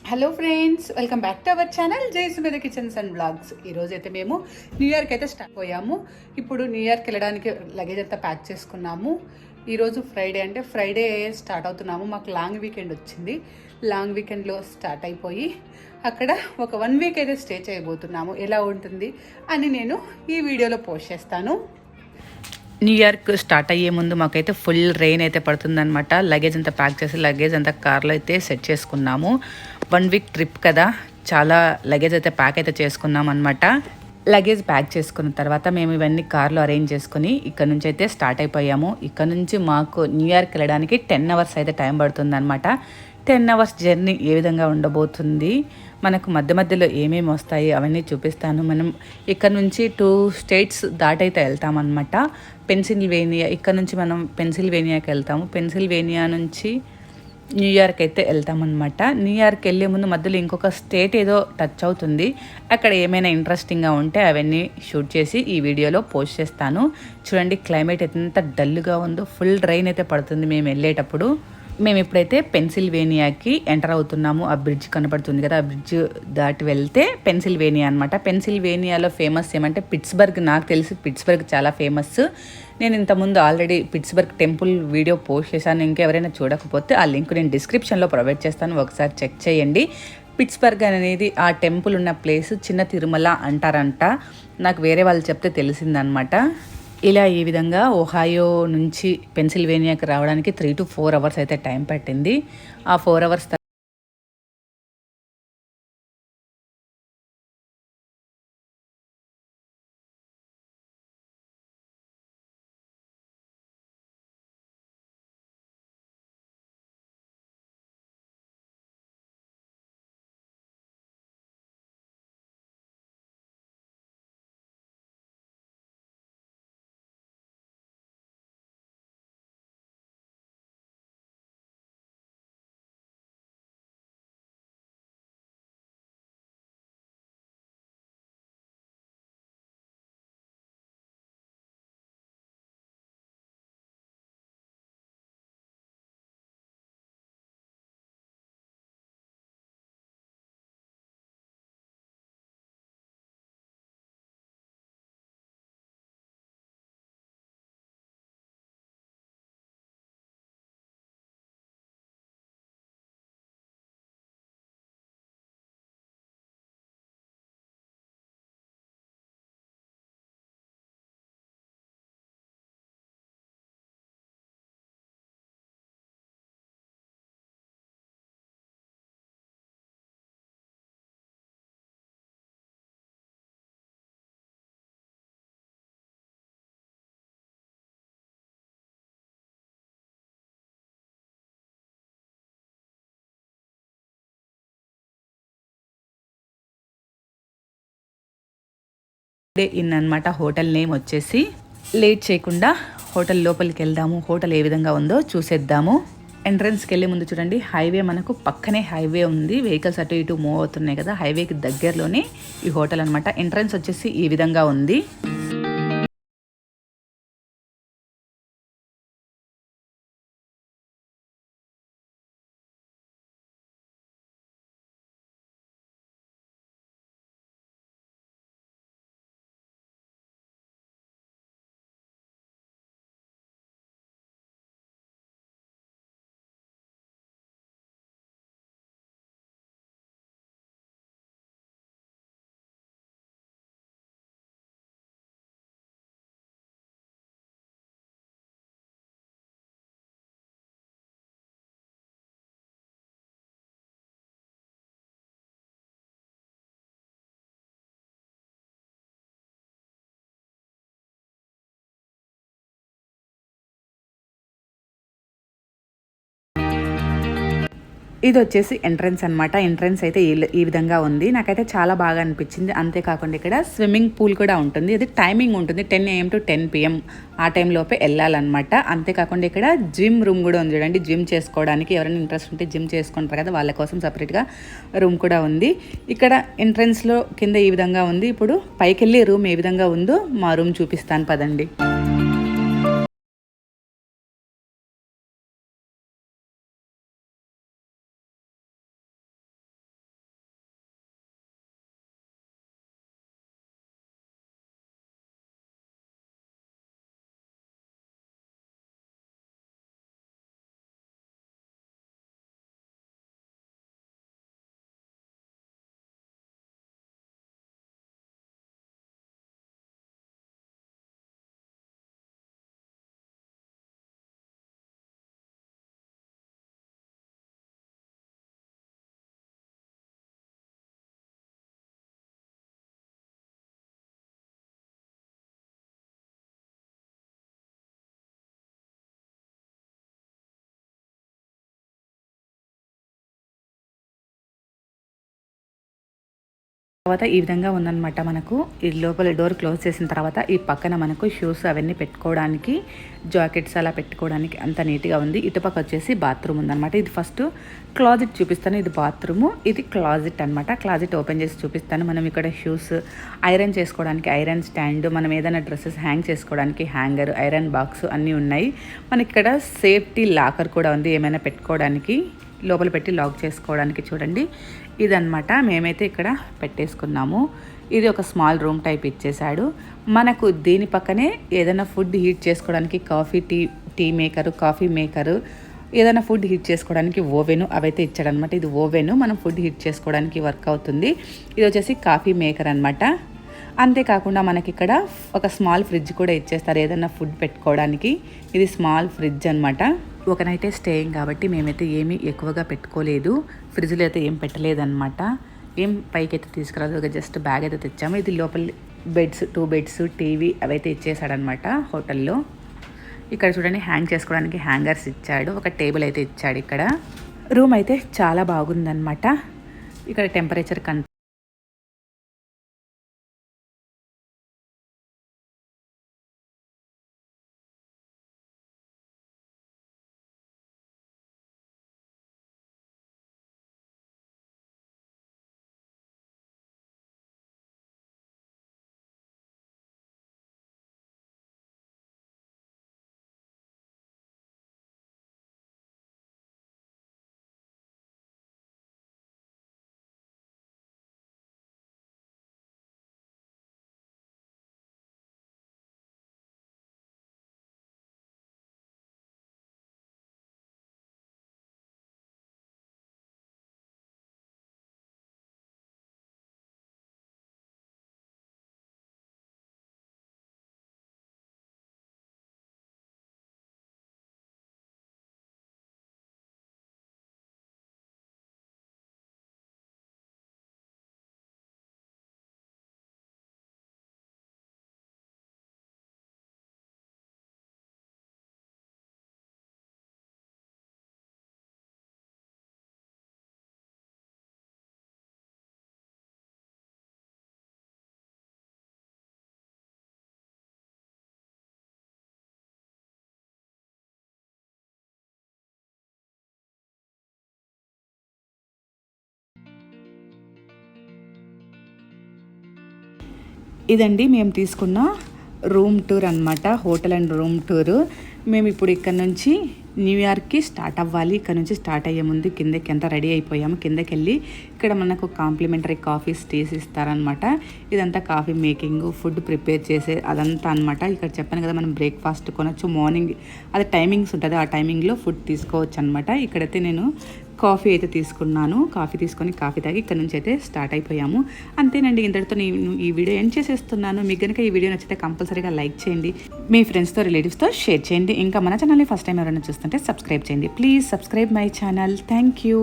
Hello friends, welcome back to our channel జై Sumedha kitchens and blogs. ఈరోజు అయితే మేము న్యూ ఇయర్కి అయితే స్టార్ట్ పోయాము. ఇప్పుడు న్యూ ఇయర్కి వెళ్ళడానికి లగేజ్ అంతా ప్యాక్ చేసుకున్నాము. ఈరోజు ఫ్రైడే, అంటే ఫ్రైడే స్టార్ట్ అవుతున్నాము. మాకు లాంగ్ వీకెండ్ వచ్చింది. లాంగ్ వీకెండ్లో స్టార్ట్ అయిపోయి అక్కడ ఒక 1 వీక్ అయితే స్టే చేయబోతున్నాము. ఎలా ఉంటుంది అని నేను ఈ వీడియోలో పోస్ట్ చేస్తాను. న్యూ ఇయర్కి స్టార్ట్ అయ్యే ముందు మాకైతే ఫుల్ రెయిన్ అయితే పడుతుందన్నమాట. లగేజ్ అంతా ప్యాక్ చేసి లగేజ్ అంతా కార్లో అయితే సెట్ చేసుకున్నాము. 1 వీక్ ట్రిప్ కదా, చాలా లగేజ్ అయితే ప్యాక్ అయితే చేసుకున్నాం అనమాట. లగేజ్ ప్యాక్ చేసుకున్న తర్వాత మేము ఇవన్నీ కార్లో అరేంజ్ చేసుకుని ఇక్కడ నుంచి అయితే స్టార్ట్ అయిపోయాము. ఇక్కడ నుంచి మాకు న్యూ ఇయర్కి వెళ్ళడానికి 10 అవర్స్ అయితే టైం పడుతుంది అనమాట. 10 అవర్స్ జర్నీ ఏ విధంగా ఉండబోతుంది, మనకు మధ్య మధ్యలో ఏమేమి వస్తాయి అవన్నీ చూపిస్తాను. మనం ఇక్కడ నుంచి 2 స్టేట్స్ దాటైతే వెళ్తామన్నమాట. పెన్సిల్వేనియా, ఇక్కడ నుంచి మనం పెన్సిల్వేనియాకి వెళ్తాము. పెన్సిల్వేనియా నుంచి న్యూయార్క్ అయితే వెళ్తామన్నమాట. న్యూయార్క్ వెళ్ళే ముందు మధ్యలో ఇంకొక స్టేట్ ఏదో టచ్ అవుతుంది. అక్కడ ఏమైనా ఇంట్రెస్టింగ్గా ఉంటే అవన్నీ షూట్ చేసి ఈ వీడియోలో పోస్ట్ చేస్తాను. చూడండి, క్లైమేట్ ఎంత డల్గా ఉందో. ఫుల్ రైన్ అయితే పడుతుంది మేము వెళ్ళేటప్పుడు. మేము ఇప్పుడైతే పెన్సిల్వేనియాకి ఎంటర్ అవుతున్నాము. ఆ బ్రిడ్జ్ కనపడుతుంది కదా, ఆ బ్రిడ్జ్ దాటి వెళ్తే పెన్సిల్వేనియా అనమాట. పెన్సిల్వేనియాలో ఫేమస్ ఏమంటే పిట్స్బర్గ్. నాకు తెలిసి పిట్స్బర్గ్ చాలా ఫేమస్. నేను ఇంతకుముందు already Pittsburgh temple video post చేశాను. ఇంకెవరైనా చూడకపోతే ఆ లింక్ నేను డిస్క్రిప్షన్లో ప్రొవైడ్ చేస్తాను, ఒకసారి చెక్ చేయండి. పిట్స్బర్గ్ అనేది ఆ టెంపుల్ ఉన్న ప్లేస్ చిన్న తిరుమల అంటారంట. నాకు వేరే వాళ్ళు చెప్తే తెలిసిందనమాట. ఇలా ఈ విధంగా ఒహాయో నుంచి పెన్సిల్వేనియాకి రావడానికి 3 to 4 అవర్స్ అయితే టైం పట్టింది. ఆ 4 అవర్స్ ఇన్ అనమాట. హోటల్ నేమ్ వచ్చేసి. లేట్ చేయకుండా హోటల్ లోపలికి వెళ్దాము. హోటల్ ఏ విధంగా ఉందో చూసేద్దాము. ఎంట్రన్స్కి వెళ్ళే ముందు చూడండి, హైవే మనకు పక్కనే హైవే ఉంది. వెహికల్స్ అటు ఇటు మూవ్ అవుతున్నాయి కదా, హైవేకి దగ్గరలోనే ఈ హోటల్ అనమాట. ఎంట్రన్స్ వచ్చేసి ఈ విధంగా ఉంది. ఇది వచ్చేసి ఎంట్రన్స్ అనమాట. ఎంట్రన్స్ అయితే ఈ విధంగా ఉంది. నాకైతే చాలా బాగా అనిపించింది. అంతేకాకుండా ఇక్కడ స్విమ్మింగ్ పూల్ కూడా ఉంటుంది. అది టైమింగ్ ఉంటుంది, 10 AM to 10 PM ఆ టైంలోపే వెళ్ళాలన్నమాట. అంతేకాకుండా ఇక్కడ జిమ్ రూమ్ కూడా ఉంది చూడండి. జిమ్ చేసుకోవడానికి ఎవరైనా ఇంట్రెస్ట్ ఉంటే జిమ్ చేసుకుంటారు కదా, వాళ్ళ కోసం సపరేట్గా రూమ్ కూడా ఉంది. ఇక్కడ ఎంట్రన్స్లో కింద ఈ విధంగా ఉంది. ఇప్పుడు పైకి వెళ్ళి రూమ్ ఏ విధంగా ఉందో మా రూమ్ చూపిస్తాను పదండి. తర్వాత ఈ విధంగా ఉందన్నమాట. మనకు ఈ లోపల డోర్ క్లోజ్ చేసిన తర్వాత ఈ పక్కన మనకు షూస్ అవన్నీ పెట్టుకోవడానికి, జాకెట్స్ అలా పెట్టుకోవడానికి అంత నీట్గా ఉంది. ఇటుపక్క వచ్చేసి బాత్రూమ్ ఉందన్నమాట. ఇది ఫస్ట్ క్లాజెట్ చూపిస్తాను. ఇది బాత్రూము, ఇది క్లాజెట్ అనమాట. క్లాజెట్ ఓపెన్ చేసి చూపిస్తాను. మనం ఇక్కడ షూస్ ఐరన్ చేసుకోవడానికి ఐరన్ స్టాండ్, మనం ఏదైనా డ్రెస్సెస్ హ్యాంగ్ చేసుకోవడానికి హ్యాంగర్, ఐరన్ బాక్స్ అన్నీ ఉన్నాయి. మనకి ఇక్కడ సేఫ్టీ లాకర్ కూడా ఉంది, ఏమైనా పెట్టుకోవడానికి లోపల పెట్టి లాక్ చేసుకోవడానికి. చూడండి ఇదన్నమాట. మేమైతే ఇక్కడ పెట్టేసుకున్నాము. ఇది ఒక స్మాల్ రూమ్ టైప్ ఇచ్చేసాడు మనకు. దీని పక్కనే ఏదైనా ఫుడ్ హీట్ చేసుకోవడానికి టీ మేకరు, కాఫీ మేకరు, ఏదైనా ఫుడ్ హీట్ చేసుకోవడానికి ఓవెను అవైతే ఇచ్చాడనమాట. ఇది ఓవెను, మనం ఫుడ్ హీట్ చేసుకోవడానికి వర్క్ అవుతుంది. ఇది వచ్చేసి కాఫీ మేకర్ అనమాట. అంతేకాకుండా మనకి ఇక్కడ ఒక స్మాల్ ఫ్రిడ్జ్ కూడా ఇచ్చేస్తారు ఏదైనా ఫుడ్ పెట్టుకోవడానికి. ఇది స్మాల్ ఫ్రిడ్జ్ అనమాట. ఒక నైటే స్టేయింగ్ కాబట్టి మేమైతే ఏమీ ఎక్కువగా పెట్టుకోలేదు, ఫ్రిడ్జ్లో అయితే ఏం పెట్టలేదన్నమాట. ఏం పైకి అయితే తీసుకురాదు, ఒక జస్ట్ బ్యాగ్ అయితే తెచ్చాము. ఇది లోపల బెడ్స్, 2 బెడ్స్, టీవీ అవైతే ఇచ్చేసాడనమాట హోటల్లో. ఇక్కడ చూడండి హ్యాంగ్ చేసుకోవడానికి హ్యాంగర్స్ ఇచ్చాడు, ఒక టేబుల్ అయితే ఇచ్చాడు. ఇక్కడ రూమ్ అయితే చాలా బాగుందన్నమాట. ఇక్కడ టెంపరేచర్ ఇదండి మేము తీసుకున్న రూమ్ టూర్ అనమాట. Hotel and room tour. మేము ఇప్పుడు ఇక్కడ నుంచి న్యూయార్క్కి స్టార్ట్ అవ్వాలి. ఇక్కడ నుంచి స్టార్ట్ అయ్యే ముందు కిందకి ఎంత రెడీ అయిపోయాము. కిందకి వెళ్ళి ఇక్కడ మనకు కాంప్లిమెంటరీ కాఫీస్, టీస్ ఇస్తారనమాట. ఇదంతా కాఫీ మేకింగ్, ఫుడ్ ప్రిపేర్ చేసే అదంతా అనమాట. ఇక్కడ చెప్పాను కదా మనం బ్రేక్ఫాస్ట్ కొనొచ్చు, మార్నింగ్ అది టైమింగ్స్ ఉంటుంది, ఆ టైమింగ్లో ఫుడ్ తీసుకోవచ్చు అనమాట. ఇక్కడైతే నేను కాఫీ అయితే తీసుకున్నాను. కాఫీ తీసుకొని కాఫీ తాగి ఇక్కడ నుంచి అయితే స్టార్ట్ అయిపోయాము. అంతేనండి, ఇంతటితో నేను ఈ వీడియో ఎండ్ చేసేస్తున్నాను. మీకు కనుక ఈ వీడియో నచ్చితే కంపల్సరీగా లైక్ చేయండి, మీ ఫ్రెండ్స్తో, రిలేటివ్స్తో షేర్ చేయండి. ఇంకా మన ఛానల్ని ఫస్ట్ టైం ఎవరైనా చూస్తుంటే సబ్స్క్రైబ్ చేయండి. Please subscribe my channel. Thank you.